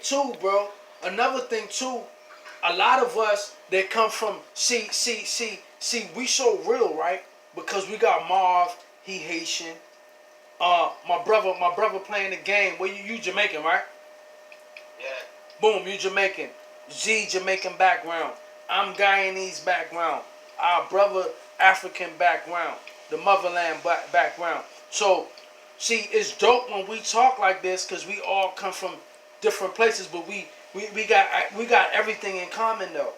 too, bro. Another thing too. A lot of us that come from see, we so real, right? Because we got Marv, he Haitian. My brother playing the game. Well, you Jamaican, right? Yeah. Boom, you Jamaican. Z Jamaican background. I'm Guyanese background. Our brother African background. The motherland background. So, see, it's dope when we talk like this because we all come from different places, but we got everything in common though.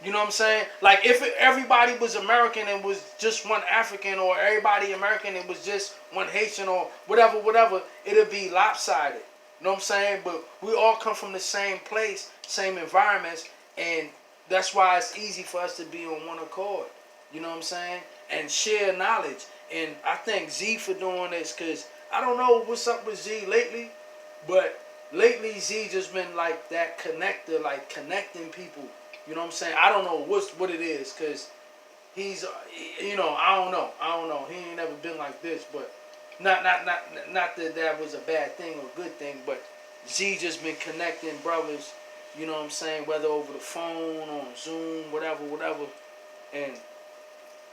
You know what I'm saying? Like if everybody was American and was just one African, or everybody American and was just one Haitian, or whatever, it'd be lopsided. You know what I'm saying? But we all come from the same place, same environments, and that's why it's easy for us to be on one accord. You know what I'm saying? And share knowledge. And I thank Z for doing this, because I don't know what's up with Z lately, but lately Z just been like that connector, like connecting people. You know what I'm saying? I don't know what it is, because he's, you know, I don't know. He ain't never been like this, but not that was a bad thing or good thing, but Z just been connecting brothers, you know what I'm saying, whether over the phone, on Zoom, whatever, and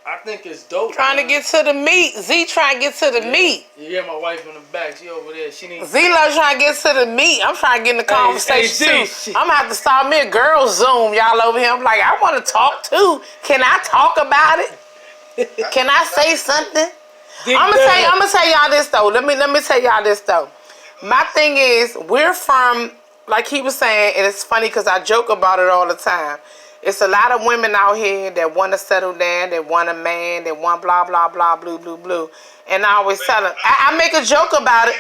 I think it's dope. Trying to get to the meat. Z trying to get to the meat. Yeah, my wife in the back. She over there. She needs. Z-Lo trying to get to the meat. I'm trying to get in the conversation too. I'm going to have to start me a girl Zoom, y'all over here. I'm like, I want to talk too. Can I talk about it? Can I say something? I'm gonna tell y'all this though. Let me tell y'all this though. My thing is, we're from, like he was saying, and it's funny because I joke about it all the time. It's a lot of women out here that want to settle down, that want a man, that want blah, blah, blah, blue. And I always tell them, I make a joke about it.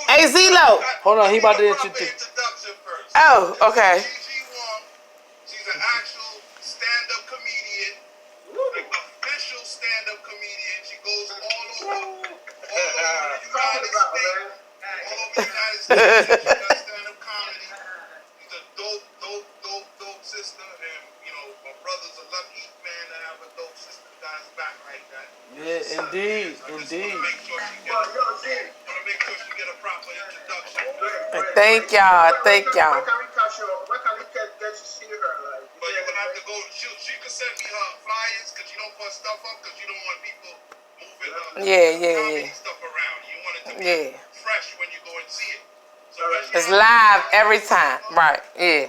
Hey, Z-Lo. Hold on, he about to introduce. Oh, okay. She's an actual stand-up comedian, like official stand-up comedian. She goes all over the United States. She does stand-up comedy. She's a dope sister, and my brother's a lucky man to have a dope sister guy's back like that. Yeah, indeed. I just want to make sure she get a proper introduction. Thank y'all. Where can we get to see her? Like, but you're gonna have to go. She can send me her flyers because you don't put stuff up because you don't want people moving comedy stuff around. You want it to be fresh when you go and see it. So it's live every time, right? Yeah.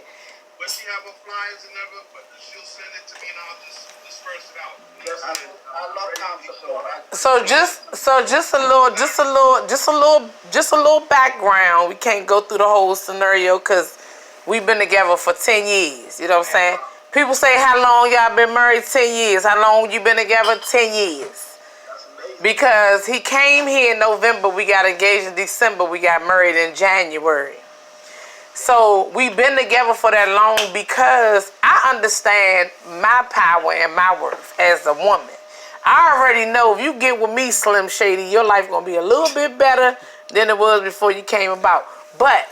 When she have her flyers and everything, but she'll send it to me and I'll just disperse it out. I love concept. So just a little background. We can't go through the whole scenario because we've been together for 10 years. You know what I'm saying? People say, how long y'all been married? 10 years. How long you been together? 10 years. Because he came here in November, we got engaged in December, we got married in January. So we've been together for that long because I understand my power and my worth as a woman. I already know if you get with me, Slim Shady, your life gonna be a little bit better than it was before you came about. But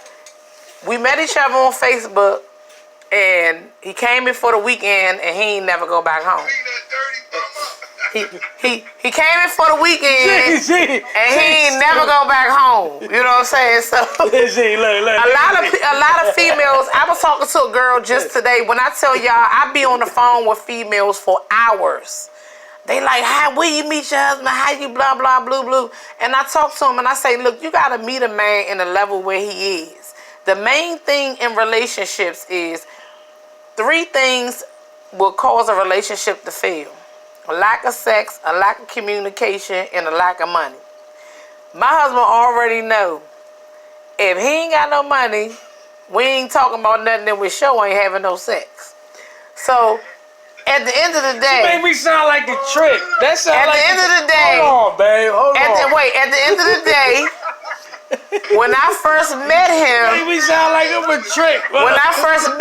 we met each other on Facebook, and he came in for the weekend, and he ain't never go back home. He came in for the weekend, and he ain't never go back home. You know what I'm saying? So a lot of females. I was talking to a girl just today. When I tell y'all, I be on the phone with females for hours. They like, how will you meet your husband? How you blah blah blue? And I talk to him and I say, look, you gotta meet a man in the level where he is. The main thing in relationships is 3 things will cause a relationship to fail. A lack of sex, a lack of communication, and a lack of money. My husband already know if he ain't got no money, we ain't talking about nothing, and we sure ain't having no sex. So at the end of the day, you make me sound like a trick. That sound at like the end of the day. Hold on, babe. Hold on. At the end of the day, when I first met him, you make me sound like I'm a trick. When I first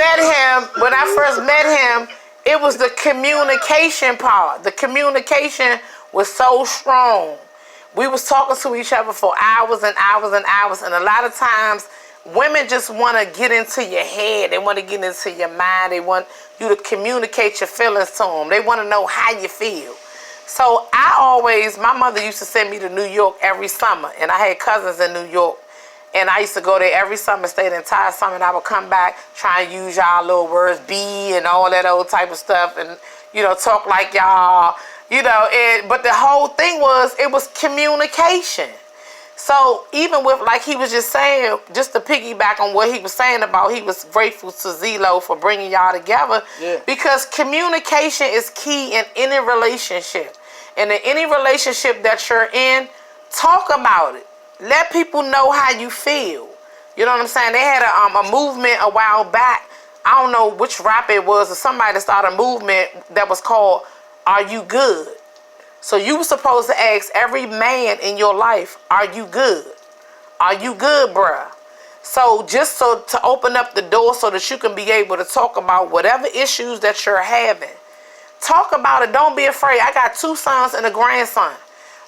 met him, it was the communication part. The communication was so strong. We was talking to each other for hours and hours and hours, and a lot of times women just want to get into your head. They want to get into your mind. They want you to communicate your feelings to them. They want to know how you feel. So my mother used to send me to New York every summer, and I had cousins in New York. And I used to go there every summer, stay the entire summer, and I would come back, try and use y'all little words, be and all that old type of stuff, and, you know, talk like y'all, you know. But the whole thing was, it was communication. So even with, like he was just saying, just to piggyback on what he was saying about, he was grateful to Zelo for bringing y'all together. Yeah. Because communication is key in any relationship. And in any relationship that you're in, talk about it. Let people know how you feel. You know what I'm saying? They had a movement a while back. I don't know which rapper it was, or somebody that started a movement that was called, Are You Good? So you were supposed to ask every man in your life, are you good? Are you good, bruh? So just so to open up the door so that you can be able to talk about whatever issues that you're having. Talk about it. Don't be afraid. I got 2 sons and a grandson.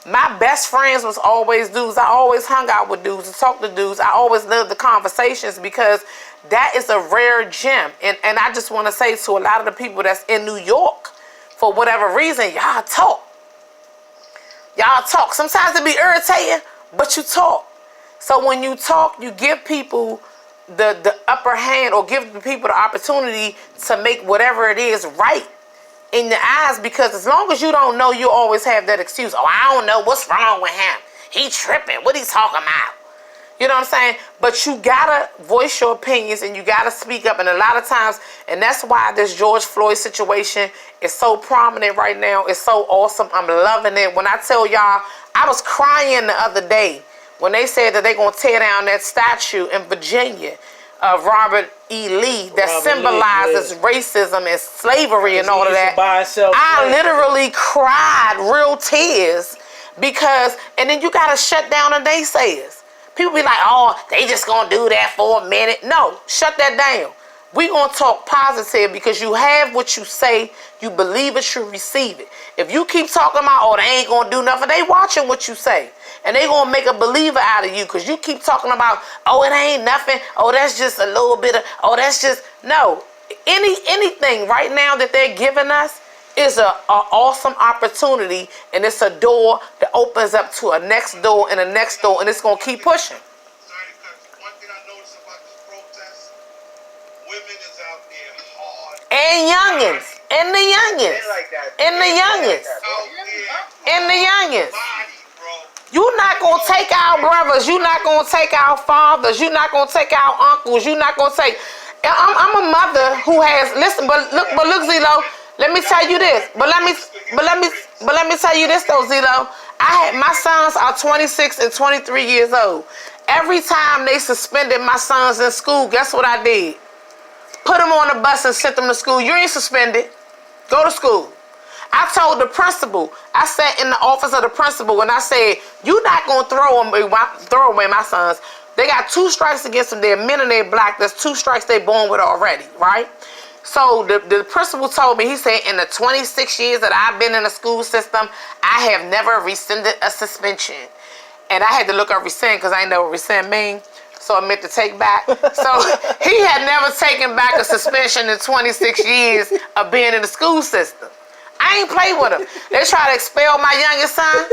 My best friends was always dudes. I always hung out with dudes and talked to dudes. I always loved the conversations because that is a rare gem. And I just want to say to a lot of the people that's in New York, for whatever reason, y'all talk. Y'all talk. Sometimes it be irritating, but you talk. So when you talk, you give people the upper hand, or give the people the opportunity to make whatever it is right in your eyes, because as long as you don't know, you always have that excuse. Oh, I don't know what's wrong with him. He tripping. What he talking about? You know what I'm saying? But you gotta voice your opinions and you gotta speak up. And a lot of times, and that's why this George Floyd situation is so prominent right now. It's so awesome. I'm loving it. When I tell y'all, I was crying the other day when they said that they're gonna tear down that statue in Virginia of Robert E. Lee that symbolizes racism and slavery and all of that. I literally cried real tears because, and then you gotta shut down the naysayers. People be like, oh, they just gonna do that for a minute. No, shut that down. We gonna talk positive because you have what you say, you believe it, you receive it. If you keep talking about, oh, they ain't gonna do nothing, they watching what you say. And they gonna make a believer out of you because you keep talking about, oh, it ain't nothing. Oh, that's just a little bit of, oh, that's just, no. Anything right now that they're giving us is an awesome opportunity, and it's a door that opens up to a next door and a next door, and it's gonna keep pushing. Sorry to cut you. One thing I noticed about this protest, women is out there hard. And youngins. And the youngins. And the youngins. And the youngins. You're not gonna take our brothers. You're not gonna take our fathers. You're not gonna take our uncles. You're not gonna take. I'm a mother who has. Listen, but look, Zelo. Let me tell you this. But let me tell you this though, Zelo. My sons are 26 and 23 years old. Every time they suspended my sons in school, guess what I did? Put them on the bus and sent them to school. You ain't suspended. Go to school. I told the principal, I sat in the office of the principal and I said, you're not going to throw away my sons. They got 2 strikes against them. They're men and they're black. There's 2 strikes they're born with already, right? So the principal told me, he said, in the 26 years that I've been in the school system, I have never rescinded a suspension. And I had to look up rescind because I didn't know what rescind mean. So I meant to take back. So he had never taken back a suspension in 26 years of being in the school system. I ain't play with them. They try to expel my youngest son.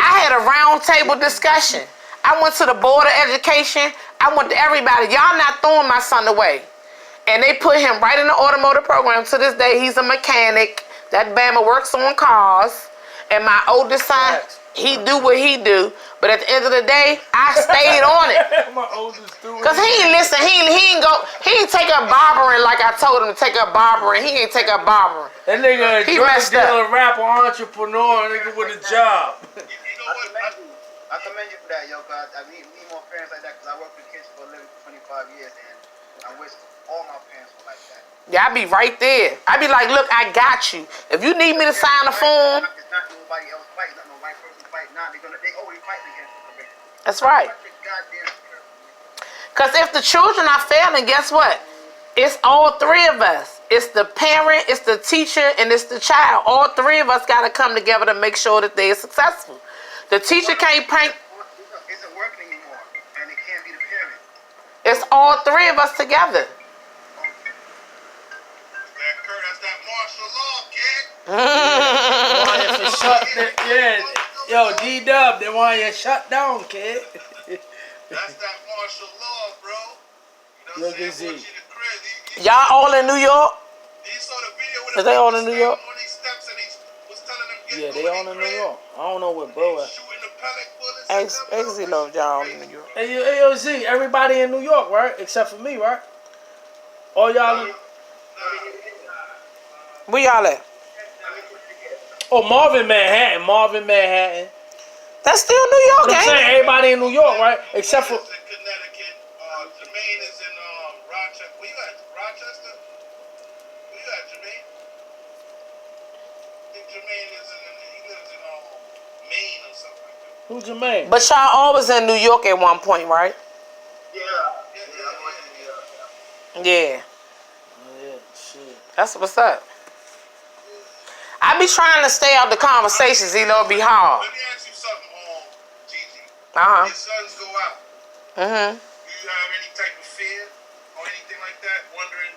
I had a round table discussion. I went to the Board of Education. I went to everybody. Y'all not throwing my son away. And they put him right in the automotive program. To this day, he's a mechanic. That Bama works on cars. And my oldest son, he do what he do. But at the end of the day, I stayed on it. My oldest dude. Cause he ain't listen. He ain't take up barbering like I told him to take up barbering. He ain't take up barbering. That nigga a He drug messed up. dealer, rapper, entrepreneur, nigga with a job. You know what? I commend you for that, yo. Cause I need more parents like that. Cause I worked with kids for a living for 25 years, and I wish all my parents were like that. Yeah, I be right there. I be like, look, I got you. If you need me to sign a form, It's not nobody else fighting. Not no white person fighting. Now they always fighting against the race. that's right. Goddamn spirit. Because if the children are failing, guess what? It's all 3 of us. It's the parent, it's the teacher, and it's the child. All 3 of us got to come together to make sure that they're successful. The teacher can't paint. Isn't working anymore, and it can't be the parent. It's all 3 of us together. That's that martial law, kid. Want you to shut the, yeah. Yo, D-Dub, they want you to shut down, kid. That's that martial law, bro. You know Look what I'm at saying? Z. Watching the crib. Y'all all in New York? You saw the video with Is they all in New York? on these steps and he was telling them get Yeah, go they in all their in New crib. York. I don't know where bro at. Shooting the pellet bullets at them, bro. Exy love y'all all in New York. Hey, yo, Z, everybody in New York, right? Except for me, right? All y'all in... Where y'all at? Oh, Marvin, Manhattan. That's still New York, But I'm ain't saying it? everybody in New York, right? Except for... in Connecticut. Jermaine is in Rochester. Where you at? Rochester? Where you at, Jermaine? I think Jermaine is he lives in Maine or something like that. Who's Jermaine? But y'all always in New York at one point, right? Yeah. Yeah. Oh, yeah, shit. That's what's up. I be trying to stay out the conversations, you know, it be hard. Let me ask you something, Gigi. Uh-huh. Your sons go out. Mm-hmm. Do you have any type of fear or anything like that? Wondering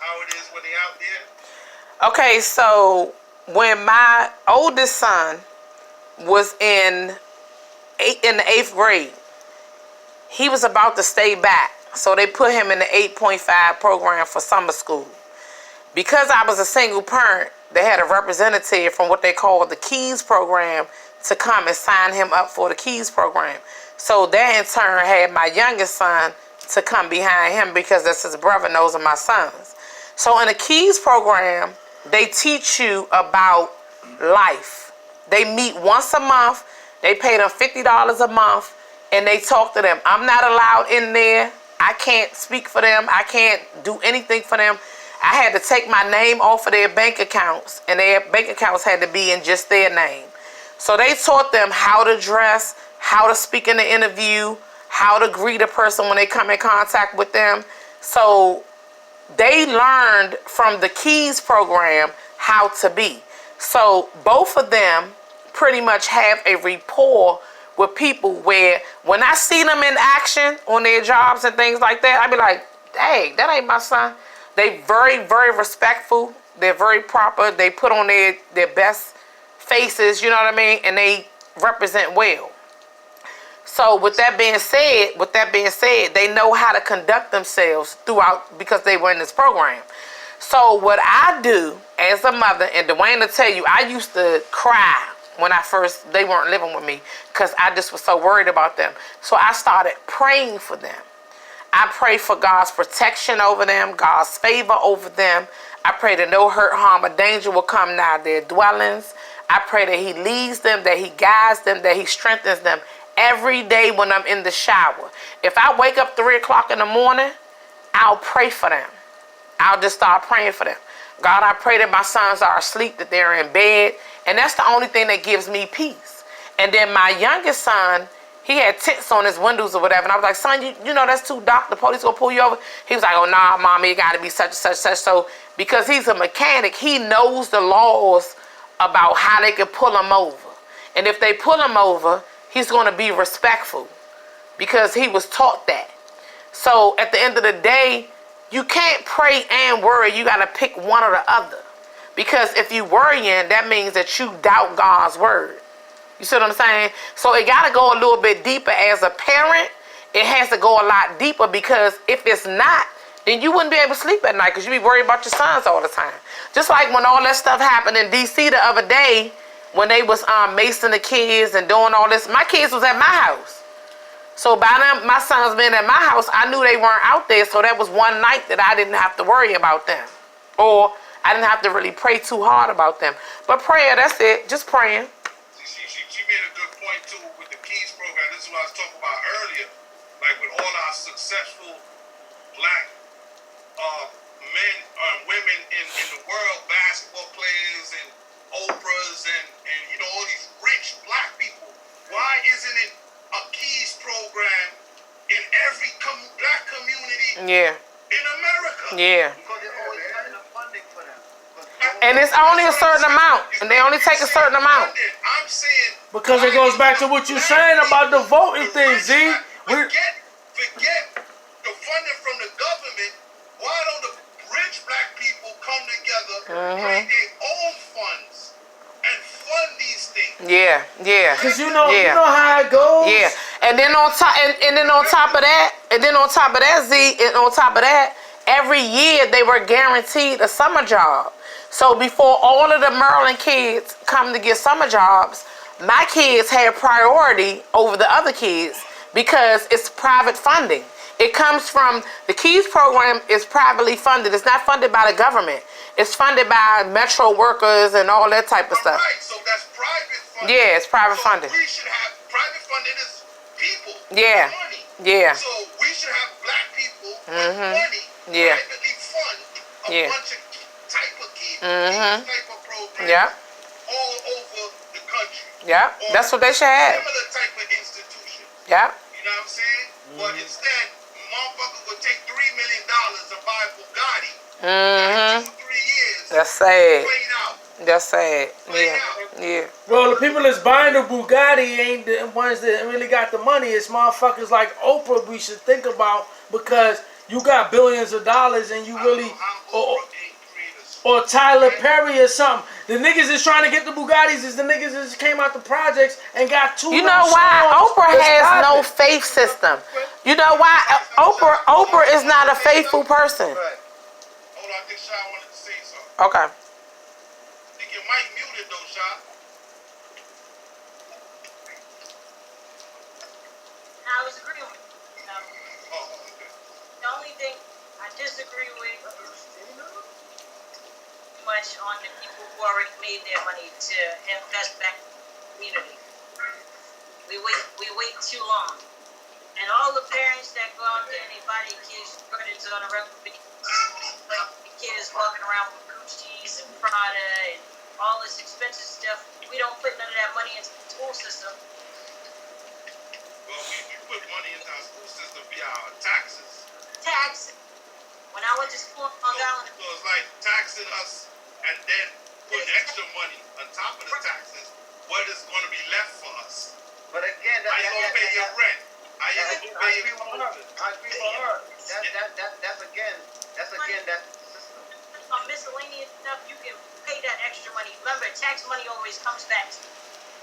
how it is when they out there? Okay, so when my oldest son was in the 8th grade, he was about to stay back. So they put him in the 8.5 program for summer school. Because I was a single parent, they had a representative from what they call the Keys program to come and sign him up for the Keys program. So that in turn had my youngest son to come behind him because that's his brother knows of my sons. So in the Keys program, they teach you about life. They meet once a month. They pay them $50 a month and they talk to them. I'm not allowed in there. I can't speak for them. I can't do anything for them. I had to take my name off of their bank accounts, and their bank accounts had to be in just their name. So they taught them how to dress, how to speak in the interview, how to greet a person when they come in contact with them. So they learned from the Keys program how to be. So both of them pretty much have a rapport with people where when I see them in action on their jobs and things like that, I be like, dang, that ain't my son. They very, very respectful. They're very proper. They put on their best faces, you know what I mean? And they represent well. So with that being said, they know how to conduct themselves throughout because they were in this program. So what I do as a mother, and Dwayne will tell you, I used to cry when they weren't living with me because I just was so worried about them. So I started praying for them. I pray for God's protection over them, God's favor over them. I pray that no hurt, harm, or danger will come nigh their dwellings. I pray that he leads them, that he guides them, that he strengthens them every day when I'm in the shower. If I wake up 3 o'clock in the morning, I'll pray for them. I'll just start praying for them. God, I pray that my sons are asleep, that they're in bed. And that's the only thing that gives me peace. And then my youngest son, he had tents on his windows or whatever. And I was like, son, you know that's too dark. The police gonna pull you over. He was like, oh, nah, mommy, it gotta be such and such, such. So because he's a mechanic, he knows the laws about how they can pull him over. And if they pull him over, he's gonna be respectful because he was taught that. So at the end of the day, you can't pray and worry. You gotta pick one or the other. Because if you worrying, that means that you doubt God's word. You see what I'm saying? So it got to go a little bit deeper. As a parent, it has to go a lot deeper because if it's not, then you wouldn't be able to sleep at night because you'd be worried about your sons all the time. Just like when all that stuff happened in D.C. the other day when they was macing the kids and doing all this. My kids was at my house. So by them, my sons being at my house, I knew they weren't out there. So that was one night that I didn't have to worry about them. Or I didn't have to really pray too hard about them. But prayer, that's it. Just praying. She made a good point too with the Keys program. This is what I was talking about earlier. Like with all our successful black men and women in the world, basketball players and Oprahs and you know all these rich black people. Why isn't it a Keys program in every black community in America? Yeah. Because they're always having the funding for them. And it's only a certain amount. And they only take a certain amount. I'm saying Because it goes back to what you're saying about the voting thing, Z. Forget the funding from the government. Why don't the rich black people come together, create their own funds, and fund these things? Yeah. Because you know how it goes. Yeah. And then on top, and then on top of that, Z, and on top of that, every year they were guaranteed a summer job. So before all of the Maryland kids come to get summer jobs, my kids had priority over the other kids because it's private funding. It comes from the KEYS program is privately funded. It's not funded by the government. It's funded by Metro workers and all that type of stuff. Right, so that's private funding. Yeah, it's private So funding. we should have private funding is people Yeah. with money. Yeah. So we should have black people with money Yeah. privately fund a Yeah. bunch of type of kids, type of programs Yeah. all over the country. Yeah. Or That's what they should have. similar type of institution. Yeah. You know what I'm saying? But instead, motherfuckers would take $3 million to buy a Bugatti. In 2-3 years, That's sad. played out. That's sad. Yeah. Yeah. Well, the people that's buying the Bugatti ain't the ones that really got the money. It's motherfuckers like Oprah we should think about, because you got billions of dollars and you really, or Tyler Perry or something. The niggas is trying to get the Bugattis is the niggas that just came out the projects and got two. You know why Oprah has no faith system? You know why Oprah is not a faithful person. Hold on, I think Sha wanted to say something. Okay. I think your mic muted though, Sha. I was agreeing with you. Oh, okay. The only thing I disagree with much on the people who already made their money to invest back in the community. We wait too long. And all the parents that go out there and they buy their kids Jordans on a regular basis, like the kids walking around with Gucci's and Prada and all this expensive stuff, we don't put none of that money into the school system. Well, we put money into our school system via our taxes. Tax. When I went to school in Long Island, So it's like taxing us and then putting extra money on top of the taxes. What is going to be left for us? But again, How you going to pay your rent? How you going to pay your food? I agree with her. That's again that system. on miscellaneous stuff, you can pay that extra money. Remember, tax money always comes back to you.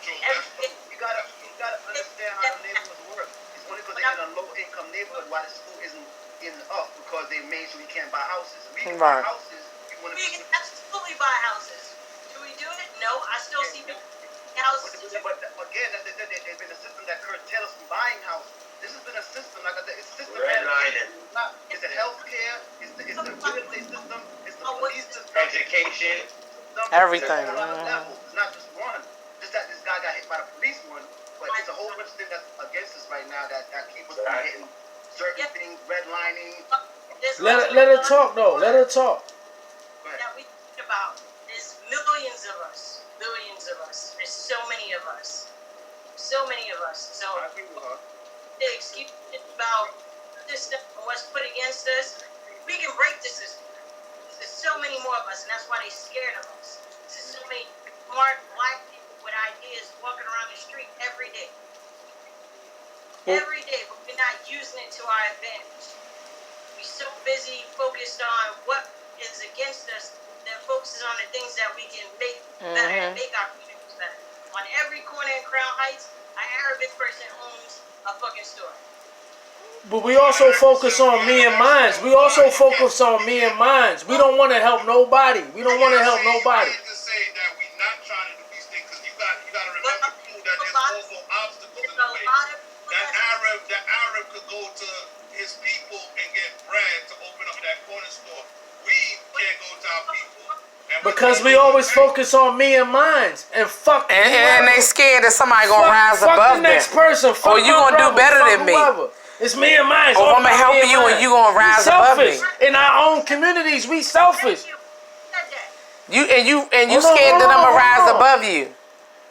True, Every, You gotta understand how the neighborhoods work. It's only because they're in a low income neighborhood why the school isn't getting up, because they made sure we can't buy houses. If we can buy Right. houses, we want to we can absolutely buy houses. Do we do it? No. I still see people buying houses. But again, there's been a system that curtails us from buying houses. This has been a system, like I said, it's a system. It's the healthcare, it's the real estate system, it's the police system, Education. Everything. It's a lot of levels. It's not just one. Just that this guy got hit by the police one, but it's a whole bunch of things that's against us right now that keep us from getting certain things, redlining. Let her talk though. Let her talk. That we think about. There's millions of us. Billions of us. There's so many of us. So many of us. So I agree with her. the excuse about this stuff and what's put against us, we can break the system. There's so many more of us, and that's why they're scared of us. There's so many smart black people with ideas walking around the street every day. Every day, but we're not using it to our advantage. We're so busy focused on what is against us that focuses on the things that we can make better and make our communities better. On every corner in Crown Heights, an Arabic person owns a fucking store. But we also focus on me and mines. We also focus on me and mines. We don't want to help nobody. We don't want to help nobody. I just say that we're not trying to do these things because you got to remember too that there's also obstacles in the way. That Arab could go to his people and get bread to open up that corner store. We can't go to our people. Because we always focus on me and mines. And fuck And they scared that somebody gonna rise fuck above the them. next person. Fuck Or you my gonna do brother, better fuck than me. whoever. It's me and mine. Or I'm gonna help you and you gonna rise above me. In our own communities, we selfish. Thank you. Said that. You Hold on, scared that I'm hold gonna on, rise hold on. above you.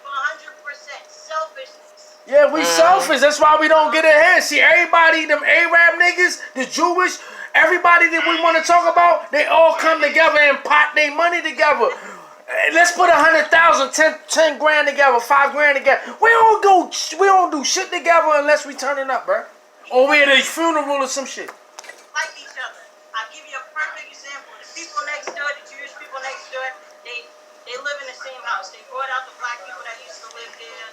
100% selfishness. Yeah, we selfish. That's why we don't get ahead. See, everybody, them Arab niggas, the Jewish, everybody that we want to talk about, they all come together and pot their money together. Let's put 100,000, 10 grand together, 5 grand together. We don't do shit together unless we turning up, bro. Or we at a funeral or some shit. Like each other. I'll give you a perfect example. The people next door, the Jewish people next door, they live in the same house. They brought out the black people that used to live there.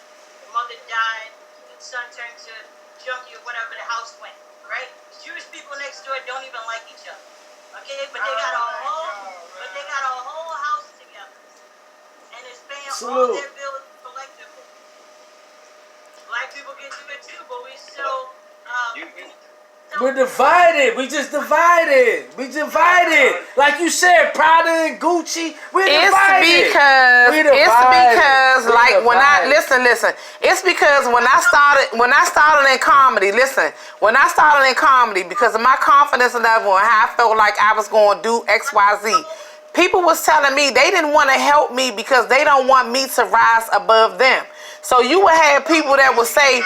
The mother died. The son turned to junkie or whatever, the house went, right? Jewish people next door don't even like each other, okay? But they got a whole house together, and it's paying all Salute. their bills collectively. Black people get to it too, but we still. We're divided. We just divided. We divided. Like you said, Prada and Gucci. We're divided. It's because We're like when I divided. listen. It's because when I started in comedy, because of my confidence level and how I felt like I was going to do XYZ. People was telling me they didn't want to help me because they don't want me to rise above them. So you would have people that would say.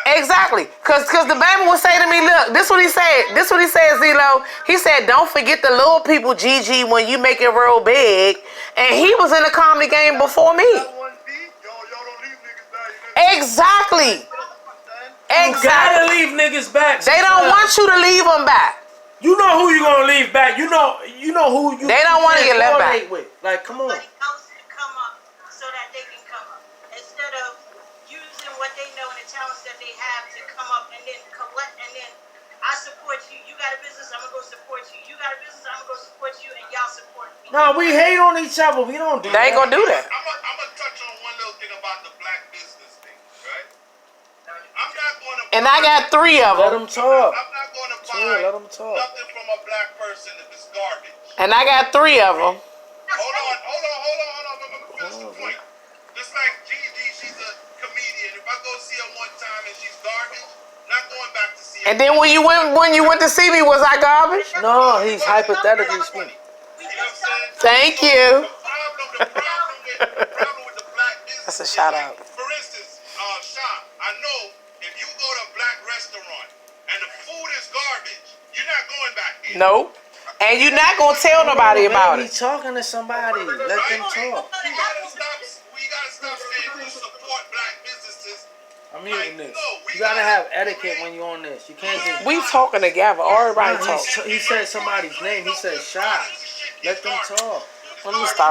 Exactly, cause the baby would say to me, "Look, this what he said. This what he said, Zelo. He said, don't forget the little people, Gigi, when you make it real big." And he was in the comedy game before me. Exactly. You gotta leave niggas back. They don't want you to leave them back. You know who you gonna leave back. You know who you. They don't want to get left back. correlate with. Like, come on. Somebody else to come up so that they can come up instead of using what they know and the talents that they have to come up and then collect and then I support you. You got a business, I'm gonna go support you. You got a business, I'm gonna go support you, and y'all support me. No, we hate on each other. We don't do that. They ain't gonna do that. I'm gonna touch on one little thing about the black business thing, right? I'm not gonna. And I got 3 of Let them. them talk. I'm not gonna buy Chill, let 'em talk. nothing from a black person if it's garbage. And I got 3 of them. Hold on. Let me finish the point. Just like Gigi, she's a comedian. If I go see her one time and she's garbage, not going back to see her. And then when you went to see me, was I garbage? No, he's hypothetically speaking. You know what I'm saying? Thank you. The problem with the black business. That's a is shout like, out. For instance, Sean, I know if you go to a black restaurant and the food is garbage, you're not going back there. Nope. And you're not gonna tell nobody about Baby, it. talking to somebody. Let them talk. We gotta stop saying we support black businesses. I'm muting this. No, we You gotta have etiquette when you're on this. You can't just. We talking together. Everybody Nah, talk. he said somebody's name. He said shot. Let them talk. Let me stop.